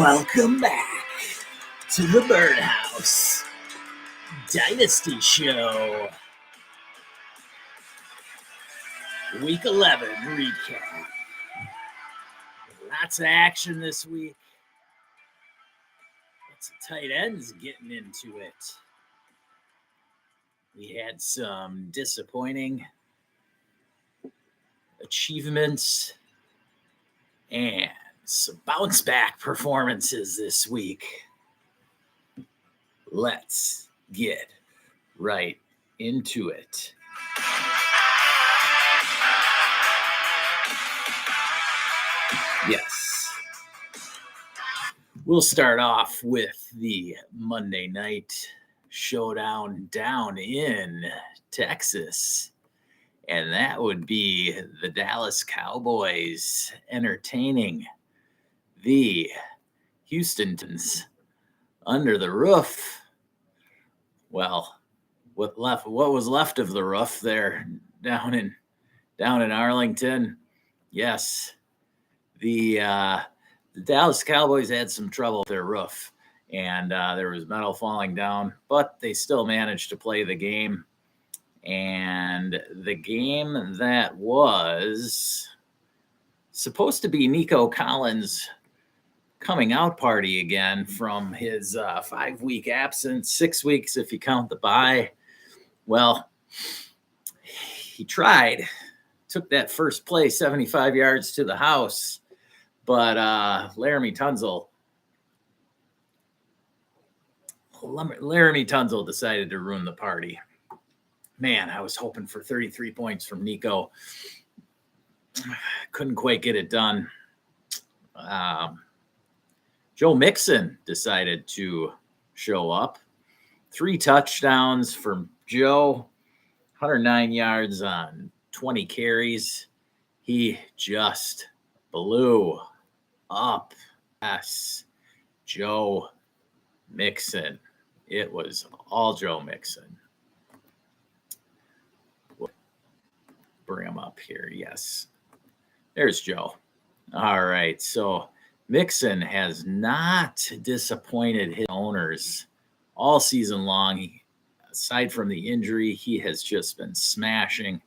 Welcome back to the Birdhouse Dynasty Show. Week 11 recap. Lots of action this week. Lots of tight ends getting into it. We had some disappointing achievements and some bounce back performances this week. Let's get right into it. Yes. We'll start off with the Monday night showdown down in Texas. And that would be the Dallas Cowboys entertaining the Houstons under the roof. Well, what was left of the roof there down in Arlington? Yes, the Dallas Cowboys had some trouble with their roof, and there was metal falling down, but they still managed to play the game. And the game that was supposed to be Nico Collins' coming out party again from his 5-week absence, 6 weeks if you count the bye. Well, he tried, took that first play 75 yards to the house, but Laramie Tunzel decided to ruin the party. Man, I was hoping for 33 points from Nico. Couldn't quite get it done. Joe Mixon decided to show up. 3 touchdowns from Joe, 109 yards on 20 carries. He just blew up. Yes, Joe Mixon. It was all Joe Mixon. Bring him up here. Yes. There's Joe. All right. So Mixon has not disappointed his owners all season long. Aside from the injury, he has just been smashing.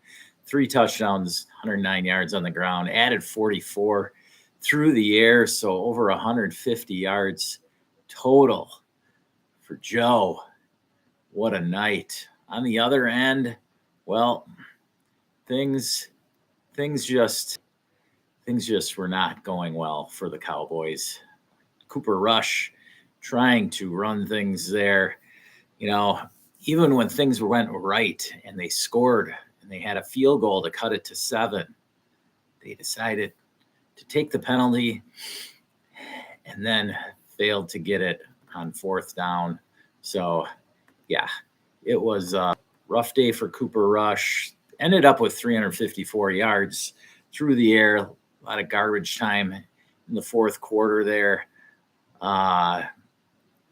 3 touchdowns, 109 yards on the ground, added 44 through the air. So over 150 yards total for Joe. What a night. On the other end, well, things just were not going well for the Cowboys. Cooper Rush trying to run things there. You know, even when things went right and they scored and they had a field goal to cut it to 7, they decided to take the penalty and then failed to get it on 4th down. So, yeah, it was a rough day for Cooper Rush. Ended up with 354 yards through the air. A lot of garbage time in the 4th quarter there.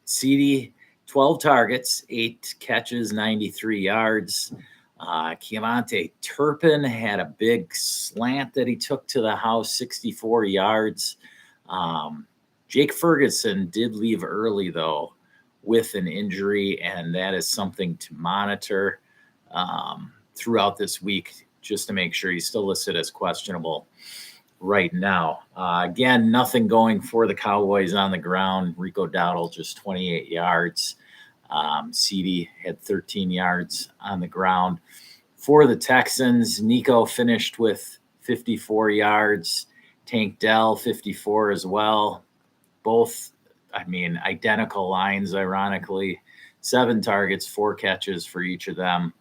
CD, 12 targets, 8 catches, 93 yards. Keontae Turpin had a big slant that he took to the house, 64 yards. Jake Ferguson did leave early, though, with an injury, and that is something to monitor throughout this week, just to make sure he's still listed as questionable right now. Again, nothing going for the Cowboys on the ground. Rico Dowdle just 28 yards. CD had 13 yards on the ground. For the Texans, Nico finished with 54 yards. Tank Dell, 54 as well. Both, identical lines, ironically. 7 targets, 4 catches for each of them.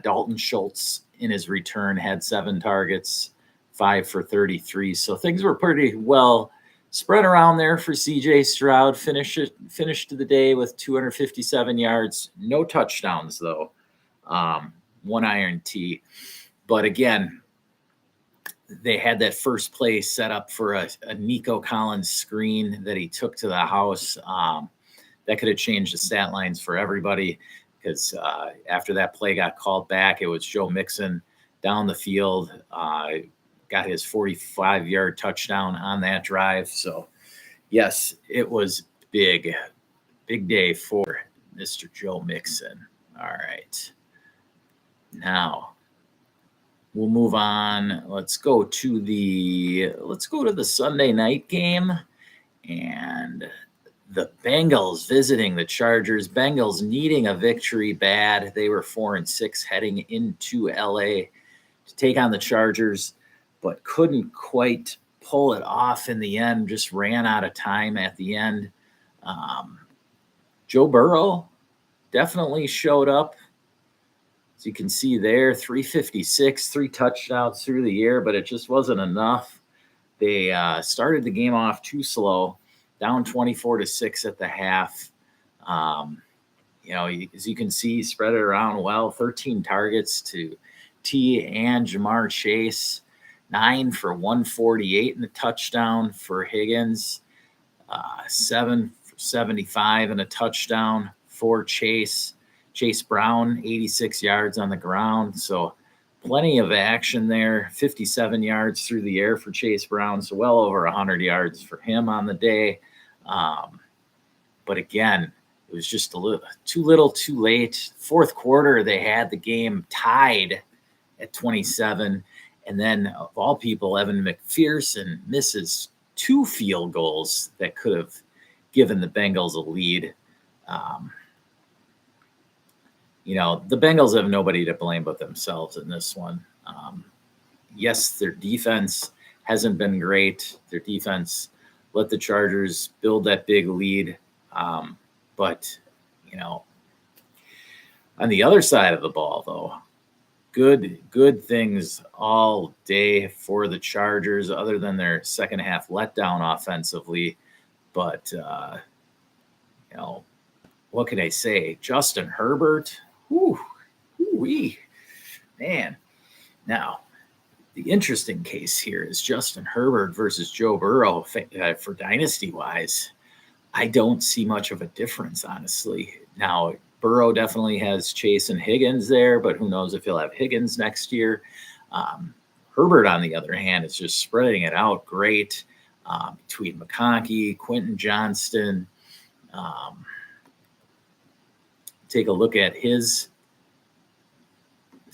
Dalton Schultz in his return had 7 targets, 5 for 33. So things were pretty well spread around there for CJ Stroud. Finished the day with 257 yards. No touchdowns, though. 1 INT. But again, they had that first play set up for a Nico Collins screen that he took to the house. That could have changed the stat lines for everybody, because after that play got called back, it was Joe Mixon down the field, got his 45-yard touchdown on that drive. So, Yes, it was big day for Mr. Joe Mixon. All right. Now we'll move on. Let's go to the Sunday night game, and the Bengals visiting the Chargers. Bengals needing a victory bad. They were 4-6 heading into LA to take on the Chargers, but couldn't quite pull it off in the end. Just ran out of time at the end. Joe Burrow definitely showed up. As you can see there, 356, 3 touchdowns through the air, but it just wasn't enough. They started the game off too slow, down 24-6 at the half. As you can see, spread it around well. 13 targets to T and Jamar Chase, 9 for 148 and a touchdown for Higgins, 7 for 75 and a touchdown for Chase. Chase Brown, 86 yards on the ground. So plenty of action there. 57 yards through the air for Chase Brown. So well over 100 yards for him on the day. But again, it was just too little, too late. Fourth quarter, they had the game tied at 27. And then, of all people, Evan McPherson misses 2 field goals that could have given the Bengals a lead. The Bengals have nobody to blame but themselves in this one. Yes, their defense hasn't been great. Their defense let the Chargers build that big lead. But on the other side of the ball, though, good things all day for the Chargers, other than their second half letdown offensively. But, what can I say? Justin Herbert, man. Now, the interesting case here is Justin Herbert versus Joe Burrow for dynasty-wise. I don't see much of a difference, honestly. Now, Burrow definitely has Chase and Higgins there, but who knows if he'll have Higgins next year. Herbert, on the other hand, is just spreading it out great between McConkey, Quentin Johnston. Take a look at his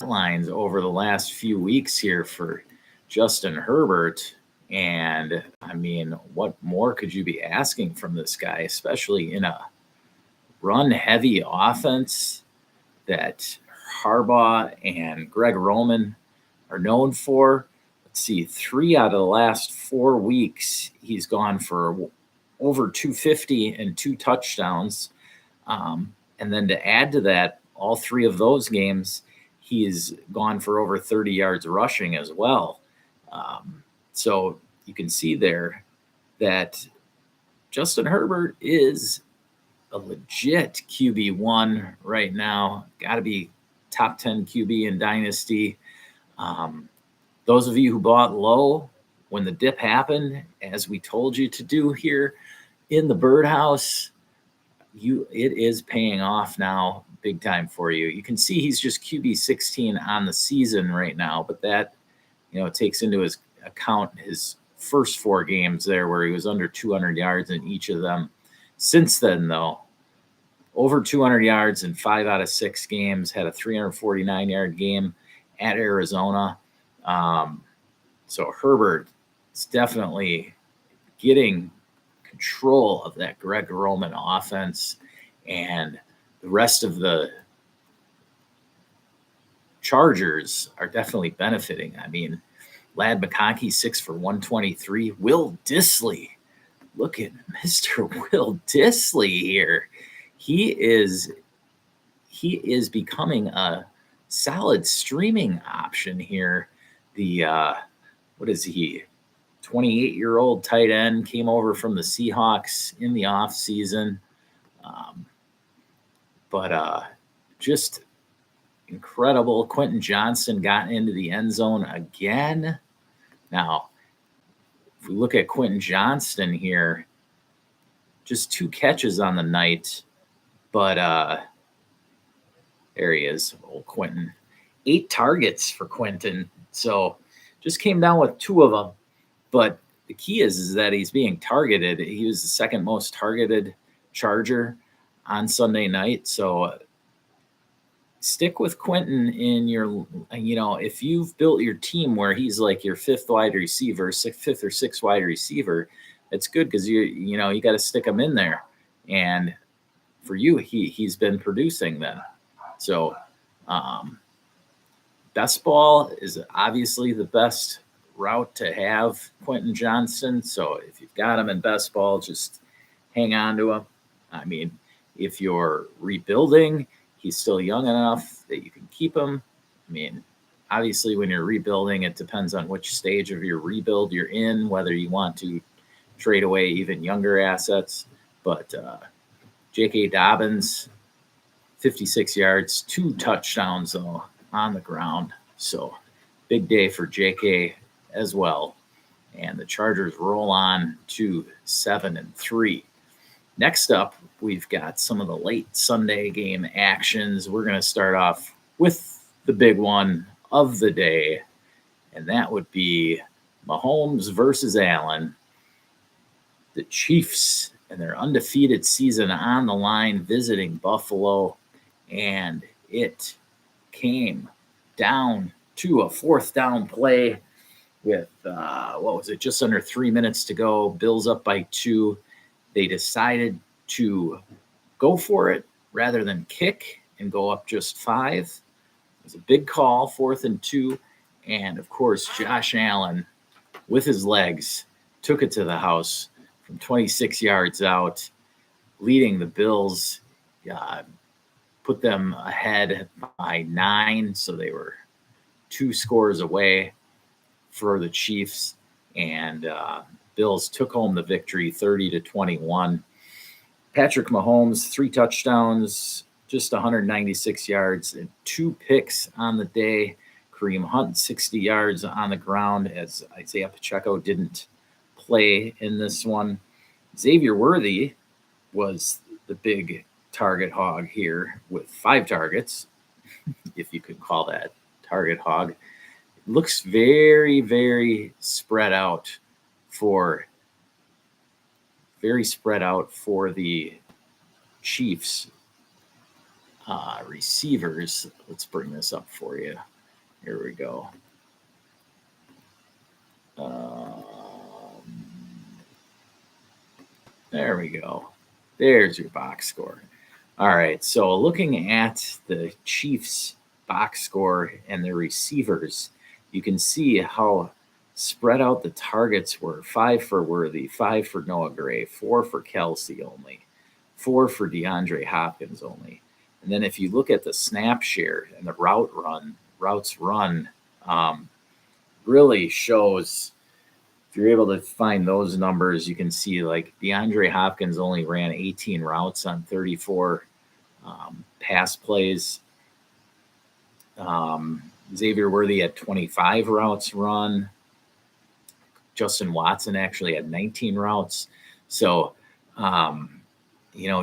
lines over the last few weeks here for Justin Herbert. And I mean, what more could you be asking from this guy, especially in a run-heavy offense that Harbaugh and Greg Roman are known for? Let's see, 3 out of the last 4 weeks, he's gone for over 250 and 2 touchdowns. And then to add to that, all 3 of those games, he's gone for over 30 yards rushing as well. So you can see there that Justin Herbert is a legit QB1 right now. Got to be top 10 QB in Dynasty. Those of you who bought low when the dip happened, as we told you to do here in the Birdhouse, it is paying off now big time for you. You can see he's just QB 16 on the season right now, but that takes into his account his first 4 games there where he was under 200 yards in each of them. Since then, though, over 200 yards in 5 out of 6 games, had a 349-yard game at Arizona. So Herbert is definitely getting control of that Greg Roman offense, and the rest of the Chargers are definitely benefiting. I mean, Ladd McConkey, 6 for 123. Will Dissly, look at Mr. Will Dissly here. He is becoming a solid streaming option here. The what is he? 28-year-old tight end, came over from the Seahawks in the offseason. But just incredible. Quentin Johnston got into the end zone again. Now, if we look at Quentin Johnston here, just 2 catches on the night, but there he is, old Quentin. 8 targets for Quentin. So just came down with 2 of them. But the key is that he's being targeted. He was the second most targeted Charger on Sunday night. So stick with Quentin in your, if you've built your team where he's like your fifth wide receiver, fifth or sixth wide receiver, it's good because you got to stick him in there. And for you, he's been producing then. So best ball is obviously the best route to have Quentin Johnston. So if you've got him in best ball, just hang on to him. I mean, if you're rebuilding, he's still young enough that you can keep him. I mean, obviously when you're rebuilding, it depends on which stage of your rebuild you're in, whether you want to trade away even younger assets. But J.K. Dobbins, 56 yards, 2 touchdowns though on the ground. So big day for J.K. as well. And the Chargers roll on to 7-3. Next up, we've got some of the late Sunday game actions. We're going to start off with the big one of the day, and that would be Mahomes versus Allen. The Chiefs and their undefeated season on the line visiting Buffalo, and it came down to a fourth down play with, just under 3 minutes to go. Bills up by 2. They decided to go for it rather than kick and go up just 5. It was a big call, 4th and 2. And, of course, Josh Allen, with his legs, took it to the house from 26 yards out, leading the Bills, put them ahead by 9. So they were 2 scores away for the Chiefs. And Bills took home the victory 30-21. Patrick Mahomes, 3 touchdowns, just 196 yards, and 2 picks on the day. Kareem Hunt, 60 yards on the ground, as Isaiah Pacheco didn't play in this one. Xavier Worthy was the big target hog here with 5 targets, if you could call that target hog. It looks very, very spread out for the Chiefs receivers. Let's bring this up for you. Here we go. There we go. There's your box score. All right, so looking at the Chiefs box score and their receivers, you can see how spread out the targets were. 5 for Worthy, 5 for Noah Gray, 4 for Kelsey only, 4 for DeAndre Hopkins only. And then if you look at the snap share and the routes run, really shows, if you're able to find those numbers, you can see like DeAndre Hopkins only ran 18 routes on 34 pass plays. Xavier Worthy had 25 routes run. Justin Watson actually had 19 routes. So,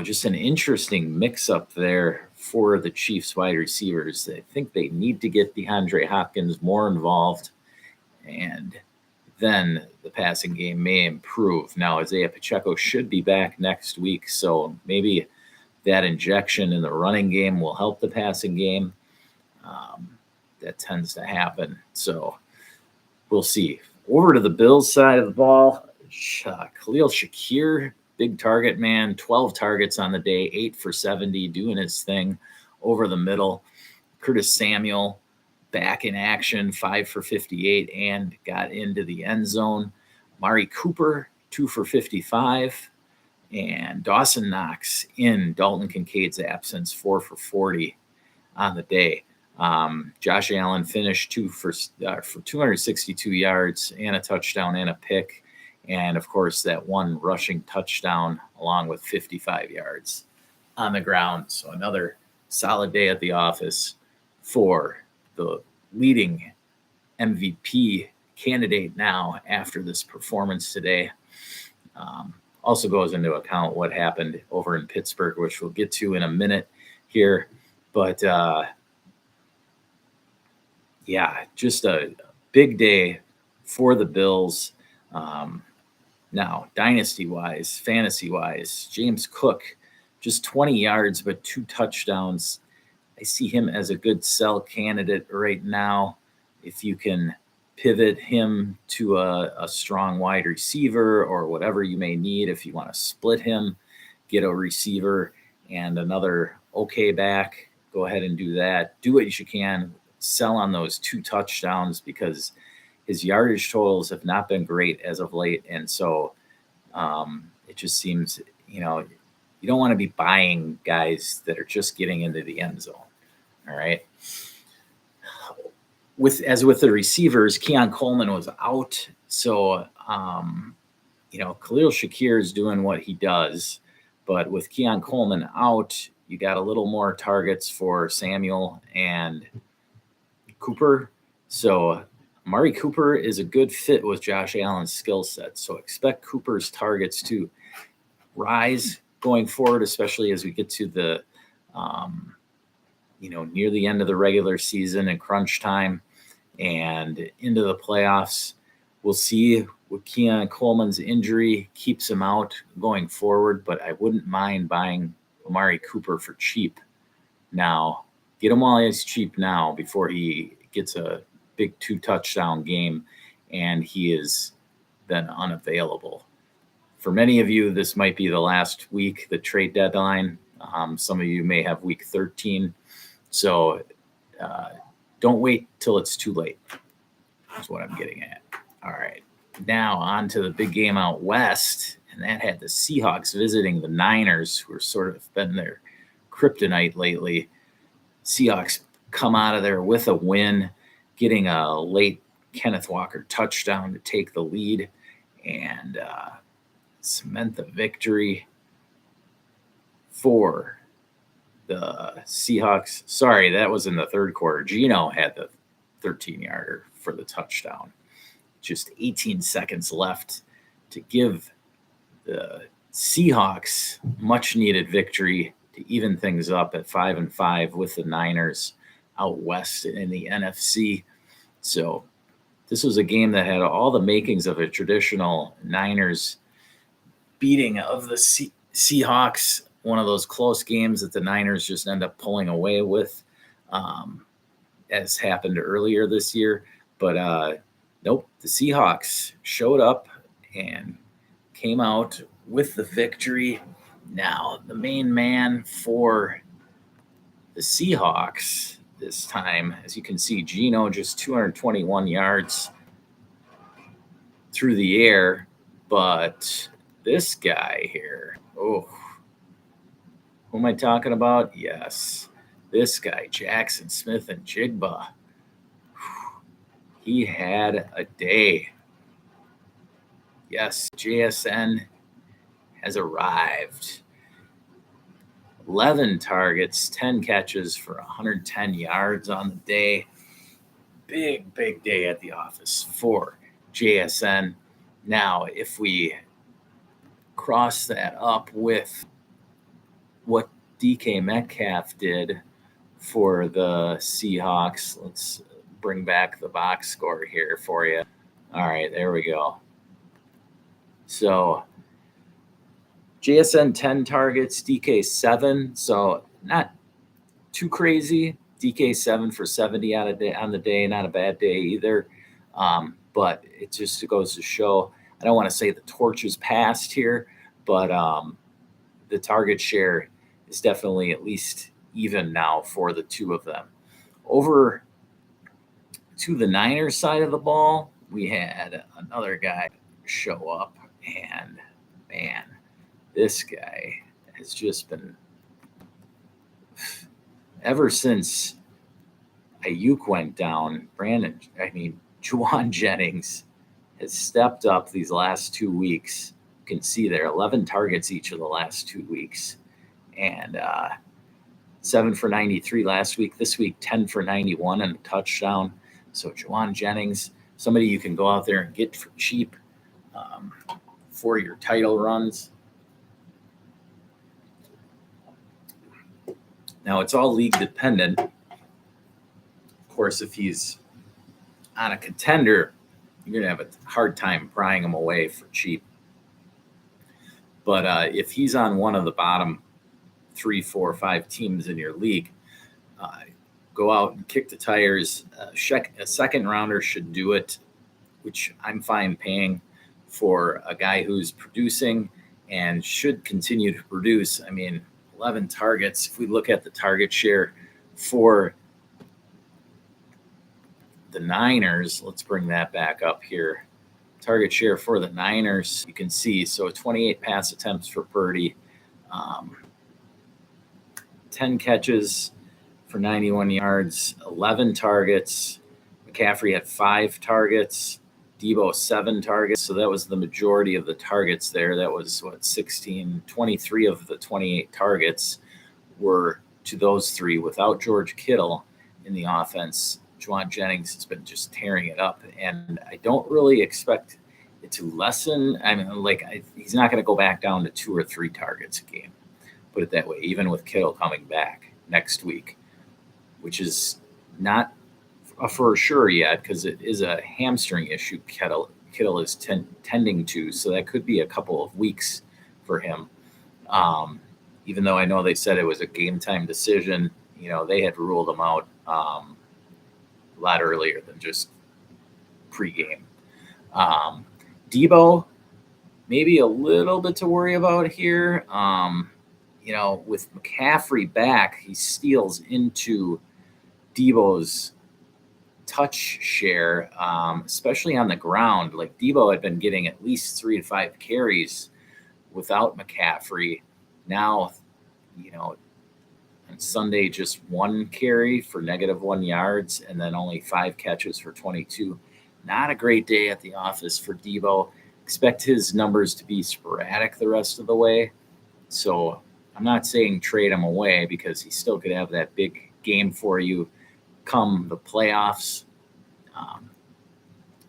just an interesting mix-up there for the Chiefs wide receivers. I think they need to get DeAndre Hopkins more involved, and then the passing game may improve. Now, Isaiah Pacheco should be back next week, so maybe that injection in the running game will help the passing game. That tends to happen. So we'll see. Over to the Bills side of the ball, Khalil Shakir, big target man, 12 targets on the day, 8 for 70, doing his thing over the middle. Curtis Samuel back in action, 5 for 58, and got into the end zone. Amari Cooper, 2 for 55. And Dawson Knox in Dalton Kincaid's absence, 4 for 40 on the day. Josh Allen finished 2 for 262 yards and a touchdown and a pick. And, of course, that one rushing touchdown along with 55 yards on the ground. So another solid day at the office for the leading MVP candidate now after this performance today. Also goes into account what happened over in Pittsburgh, which we'll get to in a minute here. But, just a big day for the Bills. Now, dynasty-wise, fantasy-wise, James Cook, just 20 yards, but 2 touchdowns. I see him as a good sell candidate right now. If you can pivot him to a strong wide receiver or whatever you may need, if you want to split him, get a receiver and another okay back, go ahead and do that. Do what you can. Sell on those 2 touchdowns because his yardage totals have not been great as of late. And so it just seems, you don't want to be buying guys that are just getting into the end zone. All right. With the receivers, Keon Coleman was out. So, Khalil Shakir is doing what he does. But with Keon Coleman out, you got a little more targets for Samuel and Cooper. So Amari Cooper is a good fit with Josh Allen's skill set. So expect Cooper's targets to rise going forward, especially as we get to the, near the end of the regular season and crunch time and into the playoffs. We'll see what Keon Coleman's injury keeps him out going forward, but I wouldn't mind buying Amari Cooper for cheap now. Get him while he's cheap now before he gets a big 2 touchdown game and he is then unavailable. For many of you, this might be the last week, the trade deadline. Some of you may have week 13. So don't wait till it's too late. That's what I'm getting at. All right. Now on to the big game out west. And that had the Seahawks visiting the Niners, who are sort of been their kryptonite lately. Seahawks come out of there with a win, getting a late Kenneth Walker touchdown to take the lead and cement the victory for the Seahawks. Sorry, that was in the third quarter. Geno had the 13-yarder for the touchdown. Just 18 seconds left to give the Seahawks much-needed victory to even things up at 5-5 with the Niners out west in the NFC. So this was a game that had all the makings of a traditional Niners beating of the Seahawks, one of those close games that the Niners just end up pulling away with, as happened earlier this year. But nope, the Seahawks showed up and came out with the victory. Now, the main man for the Seahawks this time, as you can see, Geno just 221 yards through the air. But this guy here, who am I talking about? Yes, this guy, Jackson Smith and Jigba. He had a day. Yes, JSN has arrived. 11 targets, 10 catches for 110 yards on the day. Big day at the office for JSN. Now, if we cross that up with what DK Metcalf did for the Seahawks, let's bring back the box score here for you. All right, there we go. So JSN 10 targets, DK 7. So not too crazy. DK 7 for 70 on the day, not a bad day either. But it just goes to show, I don't want to say the torch is passed here, but the target share is definitely at least even now for the two of them. Over to the Niners side of the ball, we had another guy show up, and man, this guy has just been, ever since Ayuk went down, Juwan Jennings has stepped up these last 2 weeks. You can see there, 11 targets each of the last 2 weeks. And 7 for 93 last week. This week, 10 for 91 and a touchdown. So Juwan Jennings, somebody you can go out there and get for cheap for your title runs. Now, it's all league dependent. Of course, if he's on a contender, you're going to have a hard time prying him away for cheap. But if he's on one of the bottom 3, 4, 5 teams in your league, go out and kick the tires. A second rounder should do it, which I'm fine paying for a guy who's producing and should continue to produce. I mean, 11 targets. If we look at the target share for the Niners, let's bring that back up here. Target share for the Niners, you can see, so 28 pass attempts for Purdy, 10 catches for 91 yards, 11 targets. McCaffrey had 5 targets, Debo 7 targets. So that was the majority of the targets there. That was 23 of the 28 targets were to those three. Without George Kittle in the offense, Juwan Jennings has been just tearing it up. And I don't really expect it to lessen. I mean, he's not going to go back down to 2 or 3 targets a game, put it that way, even with Kittle coming back next week, which is not for sure yet because it is a hamstring issue Kittle is tending to. So that could be a couple of weeks for him. Even though I know they said it was a game time decision, they had ruled him out a lot earlier than just pregame. Debo, maybe a little bit to worry about here. With McCaffrey back, he steals into Debo's touch share, especially on the ground. Like Debo had been getting at least 3 to 5 carries without McCaffrey. Now, on Sunday, just 1 carry for -1 yards and then only 5 catches for 22. Not a great day at the office for Debo. Expect his numbers to be sporadic the rest of the way. So I'm not saying trade him away because he still could have that big game for you come the playoffs.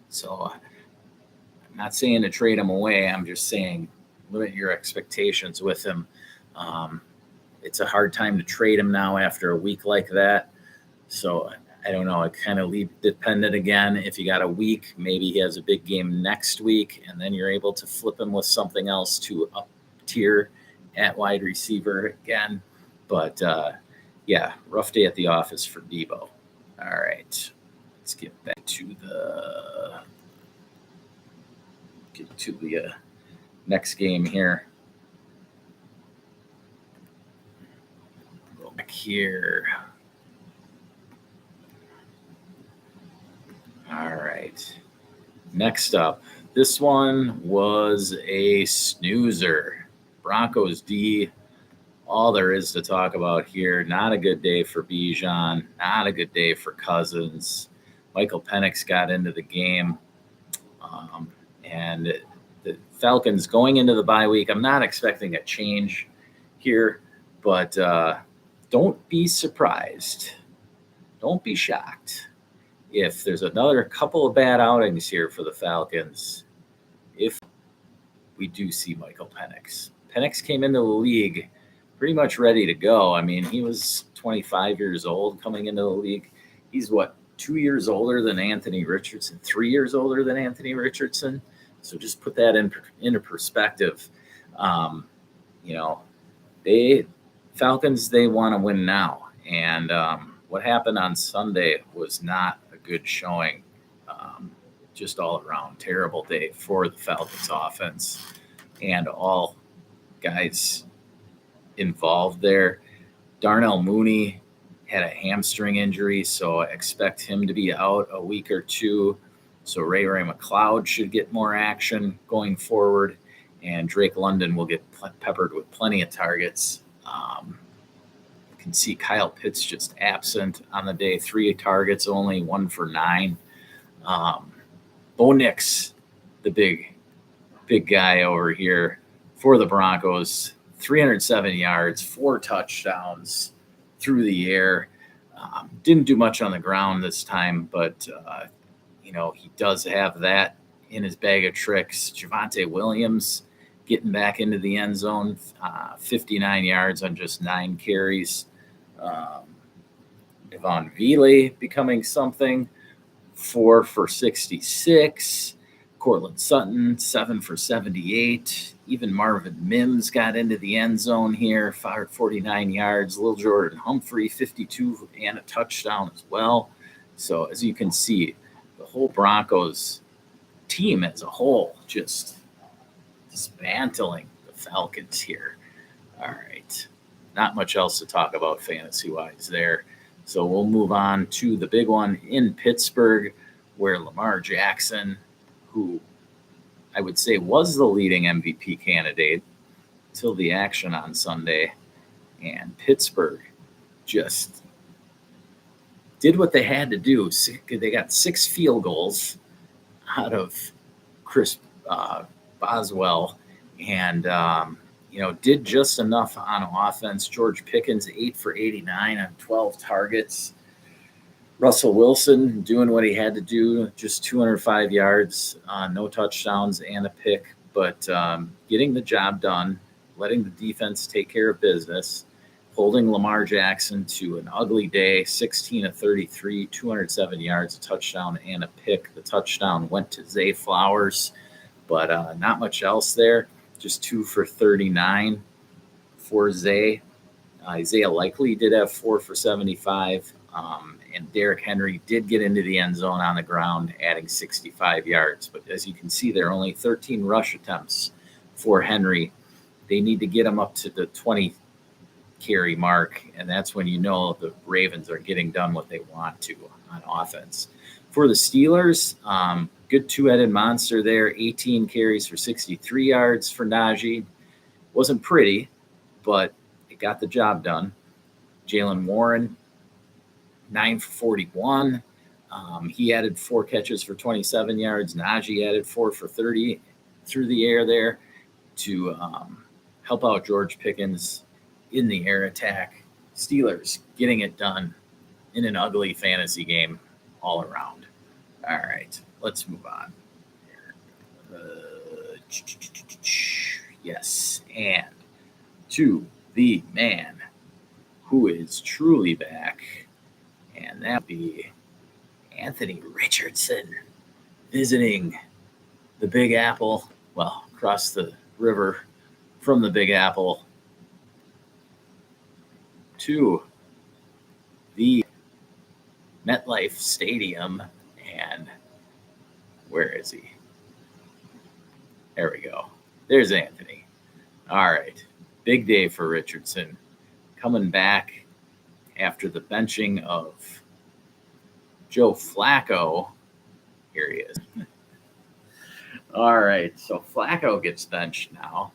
So I'm not saying to trade him away. I'm just saying limit your expectations with him. It's a hard time to trade him now after a week like that. So I don't know. It kind of leave dependent again. If you got a week, maybe he has a big game next week, and then you're able to flip him with something else to up tier at wide receiver again. But rough day at the office for Debo. All right, let's get back to the next game here. Go back here. All right. Next up, this one was a snoozer. Broncos D, all there is to talk about here. Not a good day for Bijan. Not a good day for Cousins. Michael Penix got into the game. And the Falcons going into the bye week, I'm not expecting a change here, but don't be surprised. Don't be shocked if there's another couple of bad outings here for the Falcons, if we do see Michael Penix. Penix came into the league pretty much ready to go. I mean, he was 25 years old coming into the league. He's 2 years older than Anthony Richardson, 3 years older than Anthony Richardson. So just put that into perspective. Falcons, they want to win now. And what happened on Sunday was not a good showing. Just all around terrible day for the Falcons offense and all guys involved there. Darnell Mooney had a hamstring injury, so I expect him to be out a week or two. So Ray McLeod should get more action going forward, and Drake London will get peppered with plenty of targets. You can see Kyle Pitts just absent on the day, 3 targets, only 1 for 9. Bo Nix, the big guy over here for the Broncos, 307 yards, 4 touchdowns through the air. Didn't do much on the ground this time, but he does have that in his bag of tricks. Javonte Williams getting back into the end zone, 59 yards on just 9 carries. Devon Vele becoming something, 4 for 66. Cortland Sutton, 7 for 78. Even Marvin Mims got into the end zone here, fired 49 yards. Lil Jordan Humphrey, 52 and a touchdown as well. So as you can see, the whole Broncos team as a whole just dismantling the Falcons here. All right. Not much else to talk about fantasy-wise there. So we'll move on to the big one in Pittsburgh, where Lamar Jackson, who I would say was the leading MVP candidate till the action on Sunday, and Pittsburgh just did what they had to do. They got 6 field goals out of Chris Boswell, and did just enough on offense. George Pickens, 8 for 89 on 12 targets. Russell Wilson doing what he had to do, just 205 yards, no touchdowns and a pick, but getting the job done, letting the defense take care of business, holding Lamar Jackson to an ugly day, 16 of 33, 207 yards, a touchdown and a pick. The touchdown went to Zay Flowers, but not much else there. Just 2 for 39 for Zay. Isaiah Likely did have 4 for 75. And Derrick Henry did get into the end zone on the ground, adding 65 yards. But as you can see, there are only 13 rush attempts for Henry. They need to get him up to the 20 carry mark, and that's when you know the Ravens are getting done what they want to on offense. For the Steelers, good two-headed monster there, 18 carries for 63 yards for Najee. Wasn't pretty, but it got the job done. Jalen Warren, 9 for 41. He added 4 catches for 27 yards. Najee added 4 for 30 through the air there to help out George Pickens in the air attack. Steelers getting it done in an ugly fantasy game all around. All right, let's move on. Yes, and to the man who is truly back, and that would be Anthony Richardson visiting the Big Apple, well, across the river from the Big Apple to the MetLife Stadium. And where is he? There we go. There's Anthony. All right. Big day for Richardson. Coming back after the benching of Joe Flacco. Here he is. All right. So Flacco gets benched now.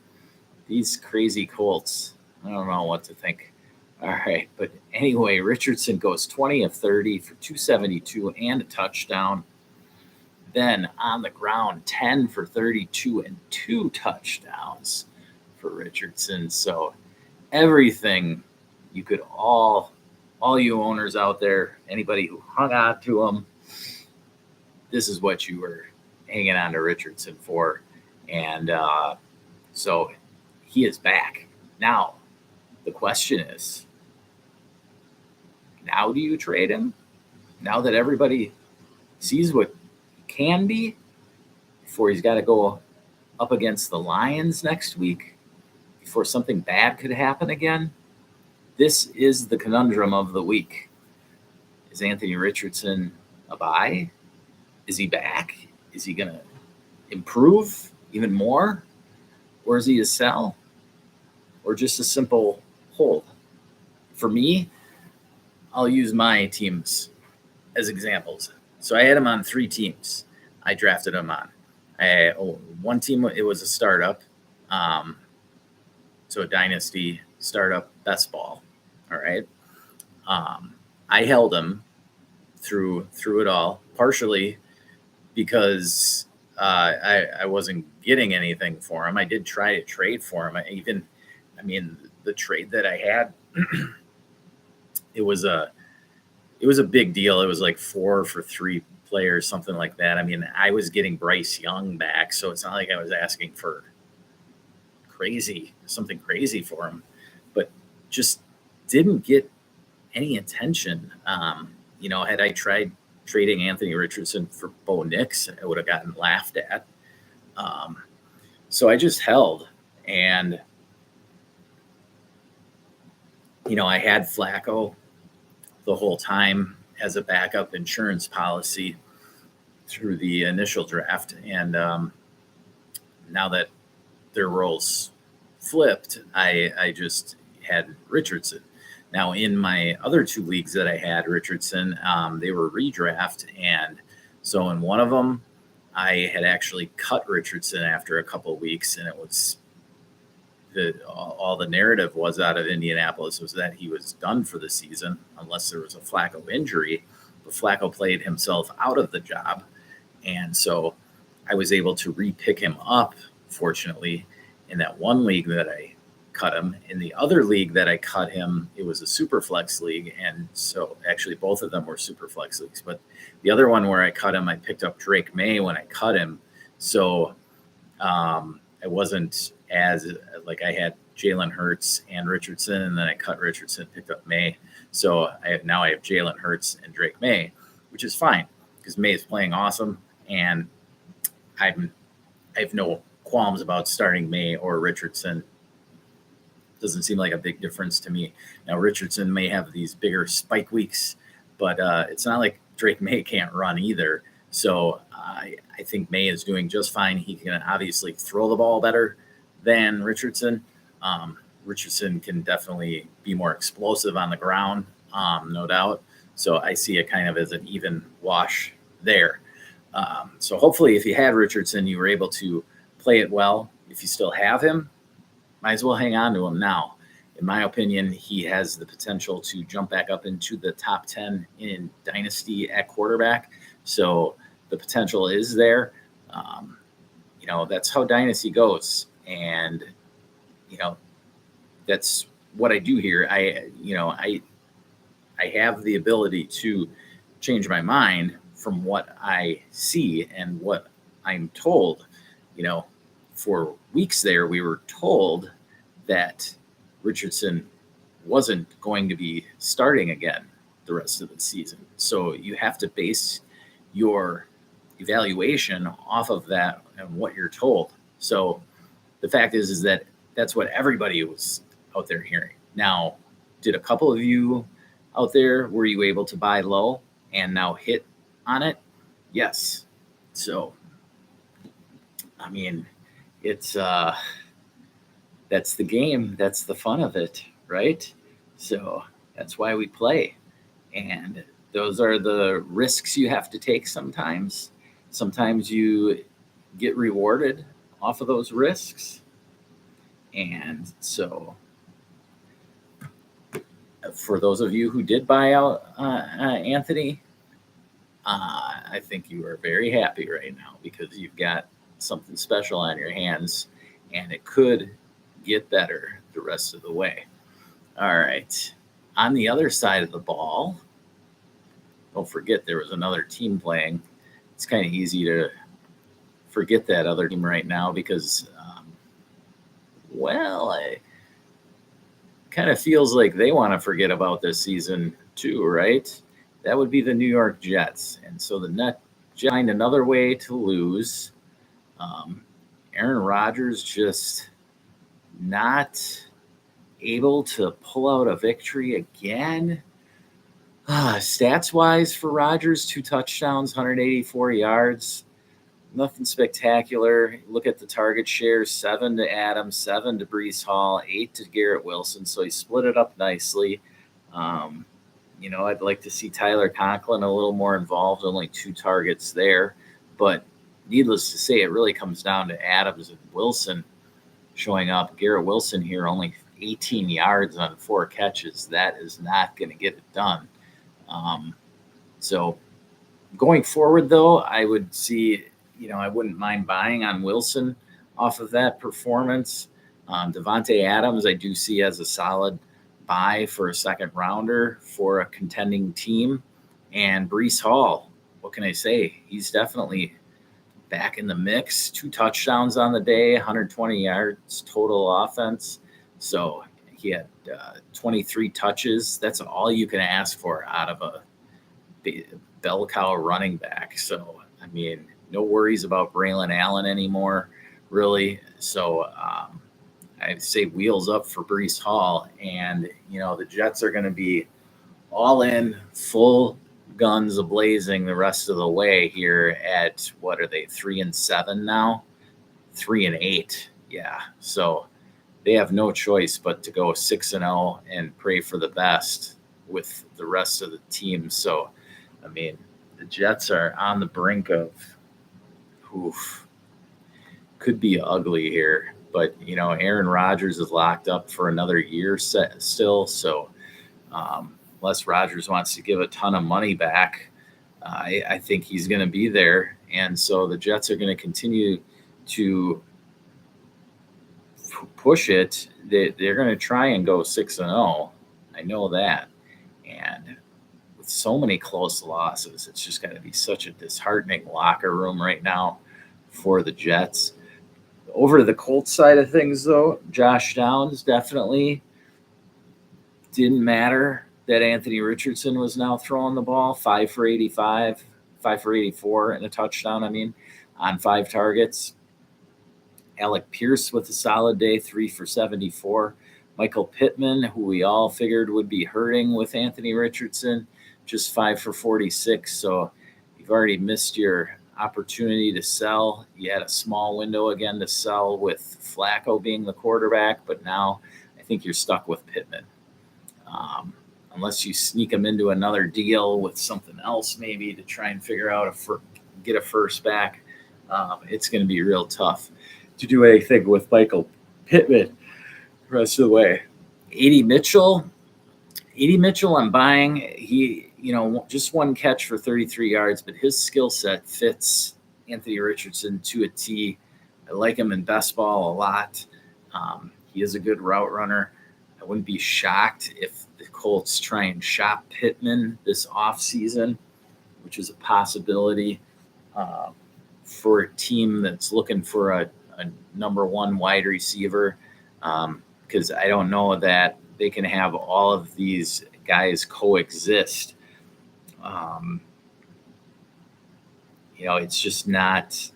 These crazy Colts, I don't know what to think. All right. But anyway, Richardson goes 20 of 30 for 272 and a touchdown. Then on the ground, 10 for 32 and 2 touchdowns for Richardson. So everything you could all you owners out there, anybody who hung on to him, this is what you were hanging on to Richardson for. And so he is back. Now, the question is, now do you trade him? Now that everybody sees what he can be, before he's got to go up against the Lions next week, before something bad could happen again? This is the conundrum of the week. Is Anthony Richardson a buy? Is he back? Is he going to improve even more? Or is he a sell? Or just a simple hold? For me, I'll use my teams as examples. So I had him on 3 teams. I drafted him on. One team, it was a startup. So a dynasty startup best ball. All right. I held him through it all, partially because I wasn't getting anything for him. I did try to trade for him. The trade that I had, it was a big deal. It was like 4 for 3 players, something like that. I mean, I was getting Bryce Young back, so it's not like I was asking for something crazy for him, but just didn't get any attention. Had I tried trading Anthony Richardson for Bo Nix, I would have gotten laughed at. So I just held, and I had Flacco the whole time as a backup insurance policy through the initial draft, and now that their roles flipped, I just had Richardson. Now, in my other two leagues that I had Richardson, they were redraft, and so in one of them, I had actually cut Richardson after a couple of weeks, and it was all the narrative was out of Indianapolis was that he was done for the season unless there was a Flacco injury. But Flacco played himself out of the job, and so I was able to re-pick him up, fortunately, in that one league that I cut him. In the other league that I cut him, it was a super flex league, and so actually both of them were super flex leagues. But the other one where I cut him, I picked up Drake May when I cut him, so it wasn't as like I had Jalen Hurts and Richardson, and then I cut Richardson, picked up May. So now I have Jalen Hurts and Drake May, which is fine because May is playing awesome, and I have no qualms about starting May or Richardson. Doesn't seem like a big difference to me. Now Richardson may have these bigger spike weeks, but it's not like Drake May can't run either. So I think May is doing just fine. He can obviously throw the ball better than Richardson. Richardson can definitely be more explosive on the ground, no doubt. So I see it kind of as an even wash there. So hopefully if you had Richardson, you were able to play it well. If you still have him, might as well hang on to him now. In my opinion, he has the potential to jump back up into the top 10 in Dynasty at quarterback. So the potential is there. That's how Dynasty goes. And, that's what I do here. I have the ability to change my mind from what I see and what I'm told. For weeks there, we were told that Richardson wasn't going to be starting again the rest of the season. So you have to base your evaluation off of that and what you're told. So the fact is that that's what everybody was out there hearing. Now, did a couple of you out there, were you able to buy low and now hit on it? Yes. So, I mean, it's that's the game. That's the fun of it, right? So that's why we play. And those are the risks you have to take sometimes. Sometimes you get rewarded off of those risks. And so for those of you who did buy out Anthony, I think you are very happy right now because you've got something special on your hands, and it could get better the rest of the way. All right. On the other side of the ball, don't forget there was another team playing. It's kind of easy to forget that other team right now because, it kind of feels like they want to forget about this season too, right? That would be the New York Jets. And so the Jets find another way to lose. Aaron Rodgers just not able to pull out a victory again. Stats-wise for Rodgers, 2 touchdowns, 184 yards. Nothing spectacular. Look at the target share, 7 to Adams, 7 to Breece Hall, 8 to Garrett Wilson. So he split it up nicely. I'd like to see Tyler Conklin a little more involved, only 2 targets there. But needless to say, it really comes down to Adams and Wilson showing up. Garrett Wilson here, only 18 yards on 4 catches. That is not going to get it done. So going forward, though, I would see, I wouldn't mind buying on Wilson off of that performance. Devontae Adams, I do see as a solid buy for a second rounder for a contending team. And Breece Hall, what can I say? He's definitely back in the mix. 2 touchdowns on the day, 120 yards total offense. So he had 23 touches. That's all you can ask for out of a bell cow running back. So, I mean, no worries about Braylon Allen anymore, really. So I'd say wheels up for Breece Hall. And, the Jets are going to be all in, full guns ablazing the rest of the way here at, what are they, 3-7 now? 3-8. Yeah. So they have no choice but to go 6-0 and pray for the best with the rest of the team. So, I mean, the Jets are on the brink of, could be ugly here. But, Aaron Rodgers is locked up for another year still. So, unless Rodgers wants to give a ton of money back, I think he's going to be there. And so the Jets are going to continue to push it. They're going to try and go 6-0. I know that. And with so many close losses, it's just going to be such a disheartening locker room right now for the Jets. Over to the Colts side of things, though, Josh Downs definitely didn't matter that Anthony Richardson was now throwing the ball 5 for 85, 5 for 84 and a touchdown, on 5 targets. Alec Pierce with a solid day, 3 for 74. Michael Pittman, who we all figured would be hurting with Anthony Richardson, just 5 for 46. So you've already missed your opportunity to sell. You had a small window again to sell with Flacco being the quarterback, but now I think you're stuck with Pittman. Unless you sneak him into another deal with something else, maybe to try and figure out get a first back, it's going to be real tough to do anything with Michael Pittman the rest of the way. A.D. Mitchell, I'm buying. He, just one catch for 33 yards, but his skill set fits Anthony Richardson to a T. I like him in best ball a lot. He is a good route runner. I wouldn't be shocked if the Colts try and shop Pittman this offseason, which is a possibility for a team that's looking for a number one wide receiver, because I don't know that they can have all of these guys coexist. It's just not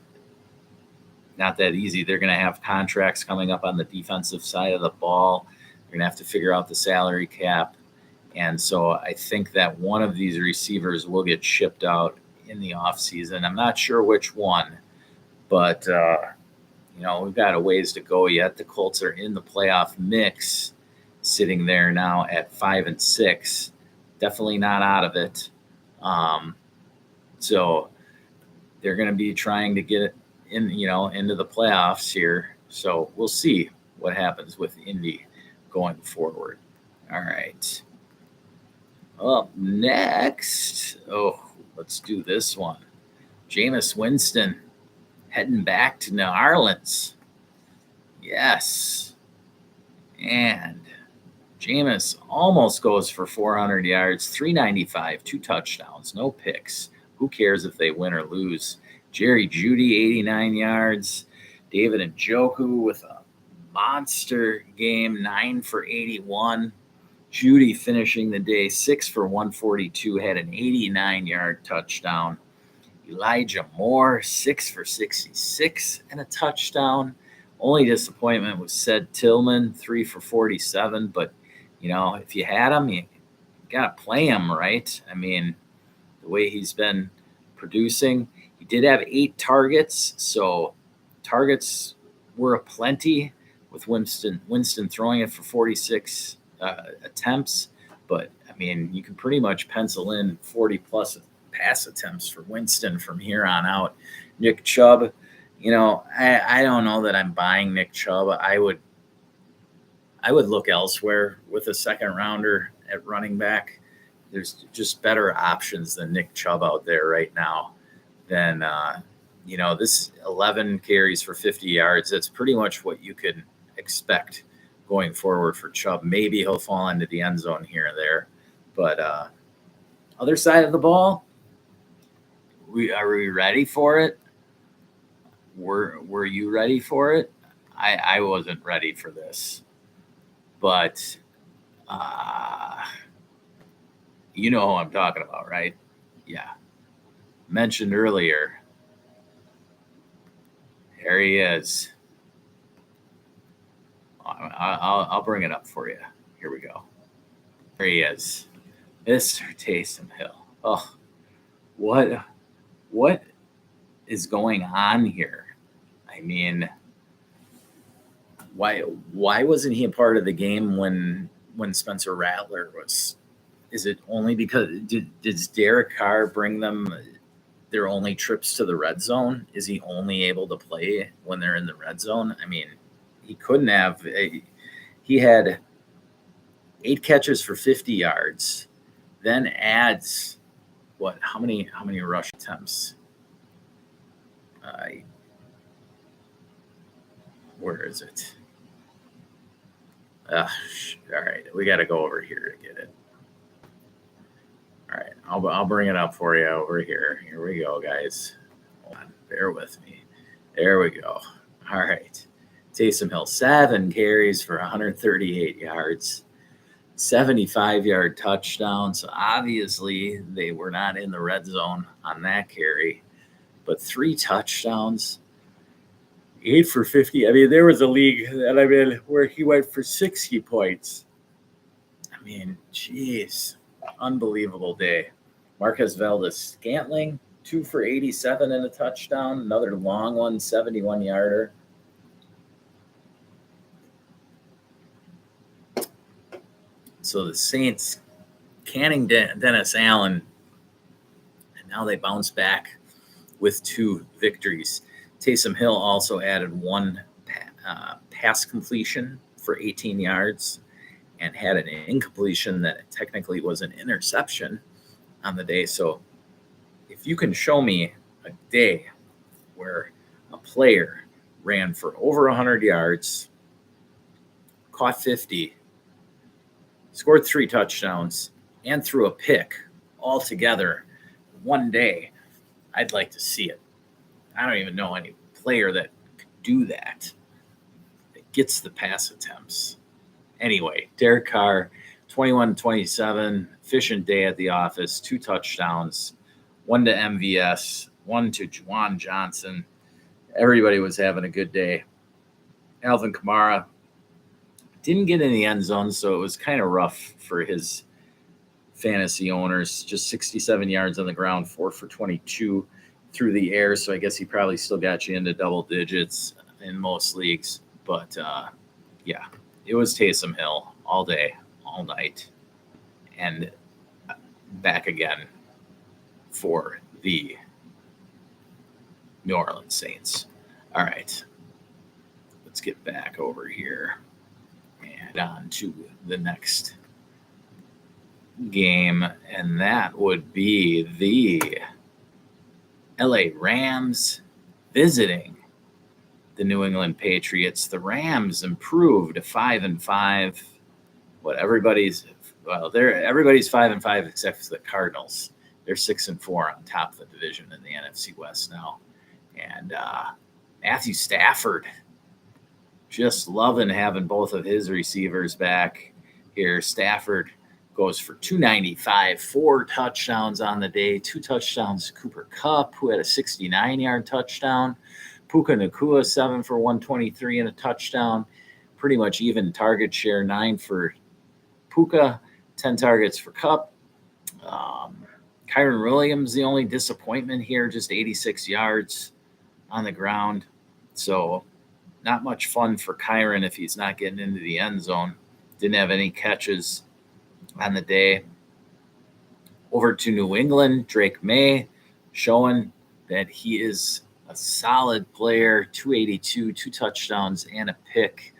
that easy. They're going to have contracts coming up on the defensive side of the ball. They're going to have to figure out the salary cap. And so I think that one of these receivers will get shipped out in the offseason. I'm not sure which one, but, we've got a ways to go yet. The Colts are in the playoff mix, sitting there now at 5-6. Definitely not out of it. So they're going to be trying to get it into the playoffs here. So we'll see what happens with Indy going forward. All right. Up next, let's do this one. Jameis Winston heading back to New Orleans. Yes. And Jameis almost goes for 400 yards, 395, 2 touchdowns, no picks. Who cares if they win or lose? Jerry Jeudy, 89 yards. David Njoku with a monster game, 9 for 81. Jeudy finishing the day 6 for 142, had an 89-yard touchdown. Elijah Moore, 6 for 66 and a touchdown. Only disappointment was Ced Tillman, 3 for 47. But, if you had him, you got to play him, right? The way he's been producing. He did have 8 targets, so targets were aplenty with Winston throwing it for 46 attempts. But, you can pretty much pencil in 40-plus pass attempts for Winston from here on out. Nick Chubb, I don't know that I'm buying Nick Chubb. I would look elsewhere with a second rounder at running back. There's just better options than Nick Chubb out there right now. Then, this 11 carries for 50 yards, that's pretty much what you could expect going forward for Chubb. Maybe he'll fall into the end zone here and there. But other side of the ball, are we ready for it? Were you ready for it? I wasn't ready for this. But you know who I'm talking about, right? Yeah. Mentioned earlier, There he is. I'll bring it up for you. Here we go. There he is, Mr. Taysom Hill. Oh, what is going on here? I mean, why wasn't he a part of the game when Spencer Rattler was? Is it only because does Derek Carr bring them their only trips to the red zone? Is he only able to play when they're in the red zone? I mean, he couldn't have. He had 8 catches for 50 yards, then adds what? How many rush attempts? Where is it? All right, we got to go over here to get it. All right, I'll bring it up for you over here. Here we go, guys. Hold on, bear with me. There we go. All right, Taysom Hill, 7 carries for 138 yards, 75-yard touchdown. So obviously they were not in the red zone on that carry, but 3 touchdowns, 8 for 50. I mean, there was a league that I'm in where he went for 60 points. I mean, geez, unbelievable day. Marquez Valdes-Scantling, 2 for 87 and a touchdown. Another long one, 71-yarder. So the Saints canning Dennis Allen, and now they bounce back with 2 victories. Taysom Hill also added 1 pass completion for 18 yards and had an incompletion that technically was an interception on the day. So if you can show me a day where a player ran for over 100 yards, caught 50, scored 3 touchdowns, and threw a pick all together one day, I'd like to see it. I don't even know any player that could do that gets the pass attempts. Anyway, Derek Carr, 21-27, efficient day at the office, 2 touchdowns, 1 to MVS, 1 to Juwan Johnson. Everybody was having a good day. Alvin Kamara didn't get in the end zone, so it was kind of rough for his fantasy owners. Just 67 yards on the ground, 4 for 22 through the air. So I guess he probably still got you into double digits in most leagues. But yeah, it was Taysom Hill all day, all night, and back again for the New Orleans Saints. All right, let's get back over here and on to the next game, and that would be the LA Rams visiting the New England Patriots. The Rams improved to 5-5. Everybody's 5-5 except for the Cardinals. They're 6-4 on top of the division in the NFC West now. And Matthew Stafford, just loving having both of his receivers back here. Stafford goes for 295, 4 touchdowns on the day, 2 touchdowns to Cooper Kupp, who had a 69-yard touchdown. Puka Nacua, 7 for 123 and a touchdown. Pretty much even target share, 9 for Puka, 10 targets for Kupp. Kyren Williams, the only disappointment here, just 86 yards on the ground. So not much fun for Kyren if he's not getting into the end zone. Didn't have any catches on the day. Over to New England, Drake May showing that he is a solid player, 282, 2 touchdowns and a pick.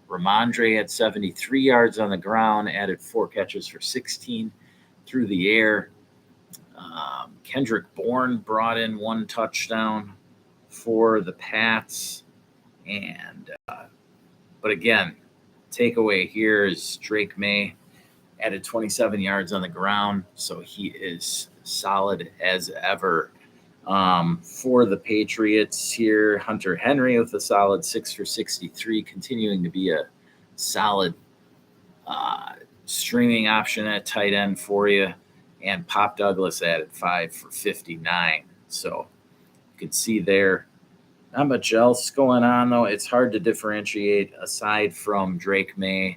Ramondre had 73 yards on the ground, added 4 catches for 16 through the air. Kendrick Bourne brought in 1 touchdown for the Pats. And but again, takeaway here is Drake May added 27 yards on the ground, so he is solid as ever. For the Patriots here, Hunter Henry with a solid 6 for 63, continuing to be a solid streaming option at tight end for you. And Pop Douglas added 5 for 59. So you can see there Not much else going on, though. It's hard to differentiate aside from Drake May,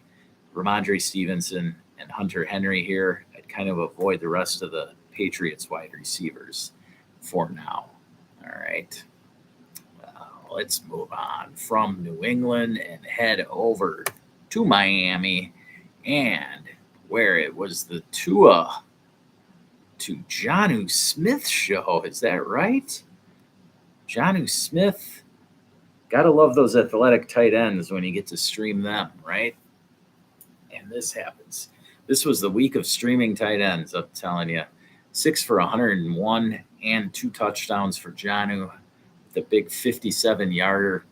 Ramondre Stevenson, and Hunter Henry here. I'd kind of avoid the rest of the Patriots wide receivers for now. All right. Let's move on from New England and head over to Miami, and where it was the Tua to Jonnu Smith show. Is that right? Jonnu Smith. Gotta love those athletic tight ends when you get to stream them, right? And this happens. This was the week of streaming tight ends, I'm telling you. 6 for 101 and 2 touchdowns for Jonnu. The big 57-yarder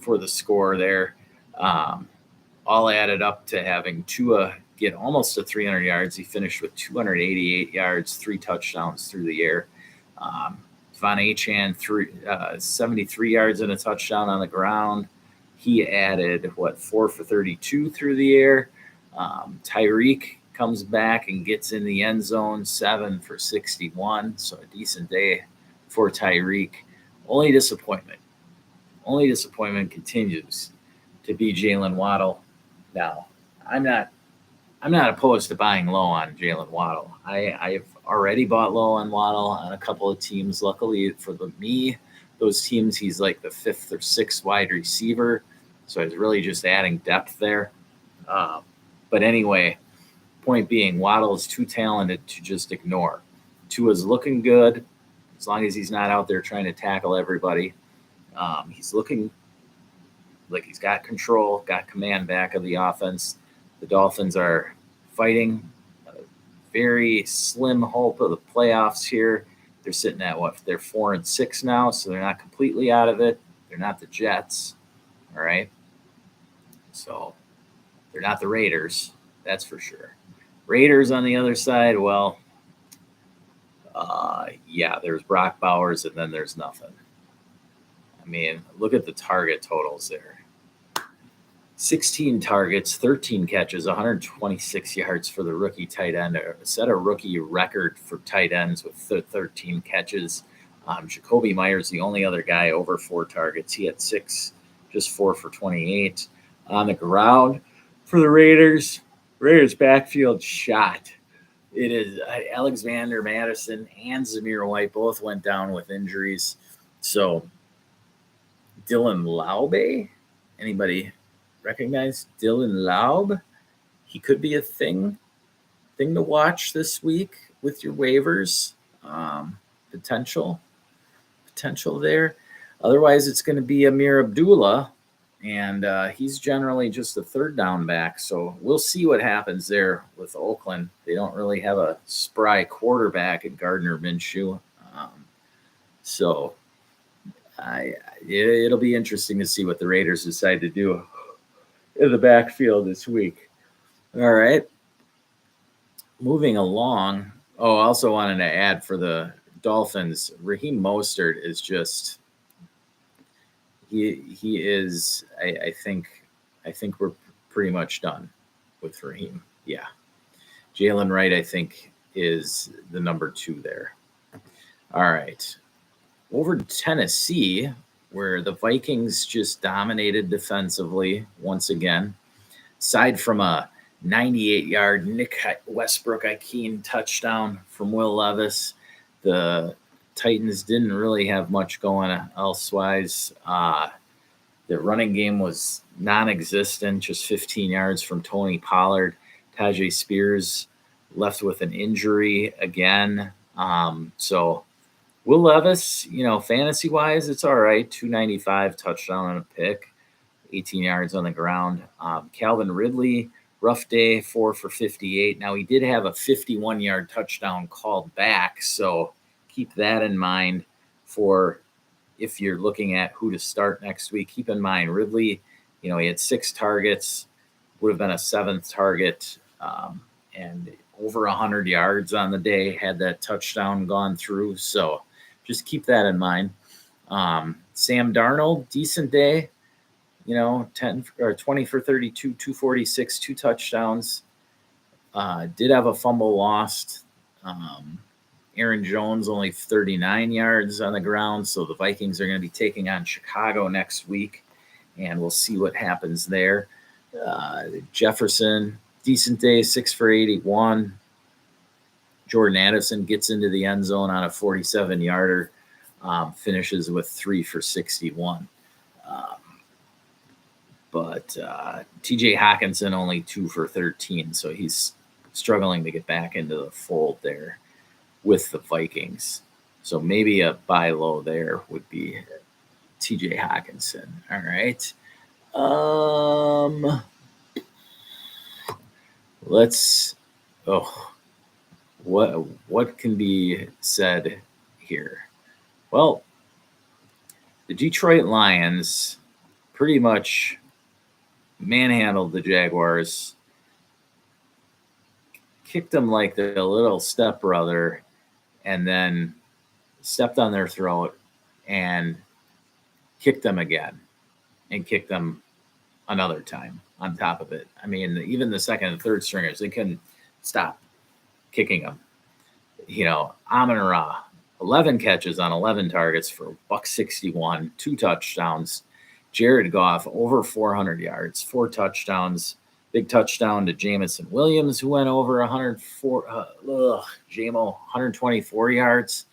for the score there. All added up to having Tua get almost to 300 yards. He finished with 288 yards, 3 touchdowns through the air. Von Achan, 73 yards and a touchdown on the ground. He added, 4 for 32 through the air. Tyreek comes back and gets in the end zone, 7 for 61. So a decent day for Tyreek. Only disappointment continues to be Jalen Waddle. Now, I'm not opposed to buying low on Jalen Waddle. I've already bought low on Waddle on a couple of teams. Luckily for me, those teams, he's like the 5th or 6th wide receiver. So I was really just adding depth there. But anyway, point being, Waddle is too talented to just ignore. Tua's looking good as long as he's not out there trying to tackle everybody. He's looking like he's got control, got command back of the offense. The Dolphins are fighting a very slim hope of the playoffs here. They're sitting at they're 4-6 now, so they're not completely out of it. They're not the Jets, all right? So they're not the Raiders, that's for sure. Raiders on the other side, there's Brock Bowers, and then there's nothing. I mean, look at the target totals there. 16 targets, 13 catches, 126 yards for the rookie tight end. Set a rookie record for tight ends with 13 catches. Jacoby Myers, the only other guy over 4 targets. He had 6, just 4 for 28. On the ground for the Raiders backfield shot. It is Alexander Madison and Zamir White both went down with injuries. So Dylan Laube, anybody recognize Dylan Laube? He could be a thing to watch this week with your waivers. Potential there. Otherwise, it's going to be Amir Abdullah, and he's generally just a 3rd down back. So we'll see what happens there with Oakland. They don't really have a spry quarterback at Gardner Minshew. It'll be interesting to see what the Raiders decide to do in the backfield this week. All right. Moving along. Oh, I also wanted to add for the Dolphins, Raheem Mostert is just he is I think we're pretty much done with Raheem. Yeah. Jalen Wright, I think, is the number 2 there. All right. Over to Tennessee, where the Vikings just dominated defensively once again. Aside from a 98-yard Nick Westbrook-Ikeen touchdown from Will Levis, the Titans didn't really have much going elsewise. The running game was non-existent, just 15 yards from Tony Pollard. Tajay Spears left with an injury again. So Will Levis, fantasy-wise, it's all right. 295, touchdown and a pick, 18 yards on the ground. Calvin Ridley, rough day, 4 for 58. Now, he did have a 51-yard touchdown called back, so keep that in mind for if you're looking at who to start next week. Keep in mind, Ridley, he had 6 targets, would have been a 7th target, and over 100 yards on the day had that touchdown gone through. So just keep that in mind. Sam Darnold, decent day, 10 or 20 for 32, 246, 2 touchdowns. Did have a fumble lost. Aaron Jones only 39 yards on the ground. So the Vikings are going to be taking on Chicago next week, and we'll see what happens there. Jefferson, decent day, 6 for 81. Jordan Addison gets into the end zone on a 47-yarder, finishes with 3 for 61. But TJ Hawkinson only 2 for 13, so he's struggling to get back into the fold there with the Vikings. So maybe a buy low there would be TJ Hawkinson. All right. What can be said here? Well, the Detroit Lions pretty much manhandled the Jaguars, kicked them like their little stepbrother, and then stepped on their throat and kicked them again and kicked them another time on top of it. I mean, even the second and third stringers, they couldn't stop kicking them. Amon-Ra, 11 catches on 11 targets for $161, 2 touchdowns. Jared Goff, over 400 yards, 4 touchdowns. Big touchdown to Jamison Williams, who went over 124 yards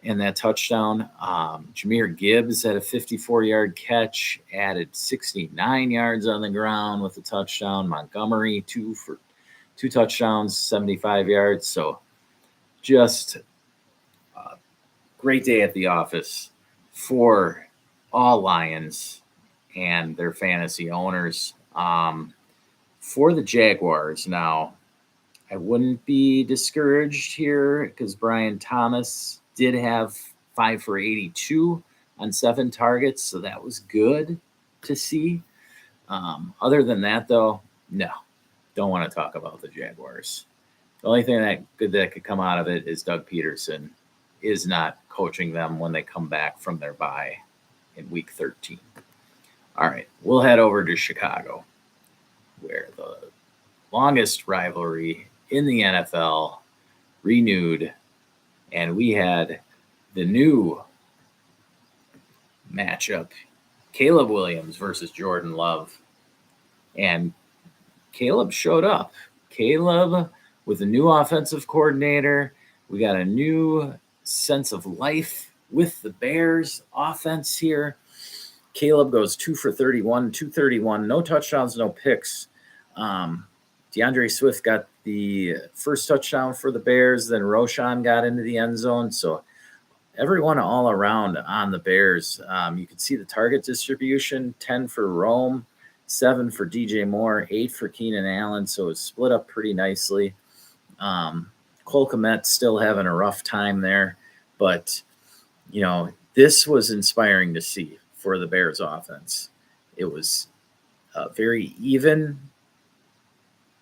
in that touchdown. Jahmyr Gibbs had a 54-yard catch, added 69 yards on the ground with a touchdown. Montgomery, 2 touchdowns, 75 yards. So just a great day at the office for all Lions and their fantasy owners. For the Jaguars now, I wouldn't be discouraged here because Brian Thomas did have 5 for 82 on 7 targets, so that was good to see. Other than that, though, no, don't want to talk about the Jaguars. The only thing that could come out of it is Doug Peterson is not coaching them when they come back from their bye in week 13. All right, we'll head over to Chicago, where the longest rivalry in the NFL renewed, and we had the new matchup, Caleb Williams versus Jordan Love. And Caleb showed up. Caleb with a new offensive coordinator. We got a new sense of life with the Bears offense here. Caleb goes 2 for 31, 231, no touchdowns, no picks. DeAndre Swift got the first touchdown for the Bears. Then Roshan got into the end zone. So everyone all around on the Bears. You can see the target distribution, 10 for Rome, 7 for DJ Moore, 8 for Keenan Allen. So it's split up pretty nicely. Cole Kmet still having a rough time there. But, this was inspiring to see for the Bears offense. It was a very even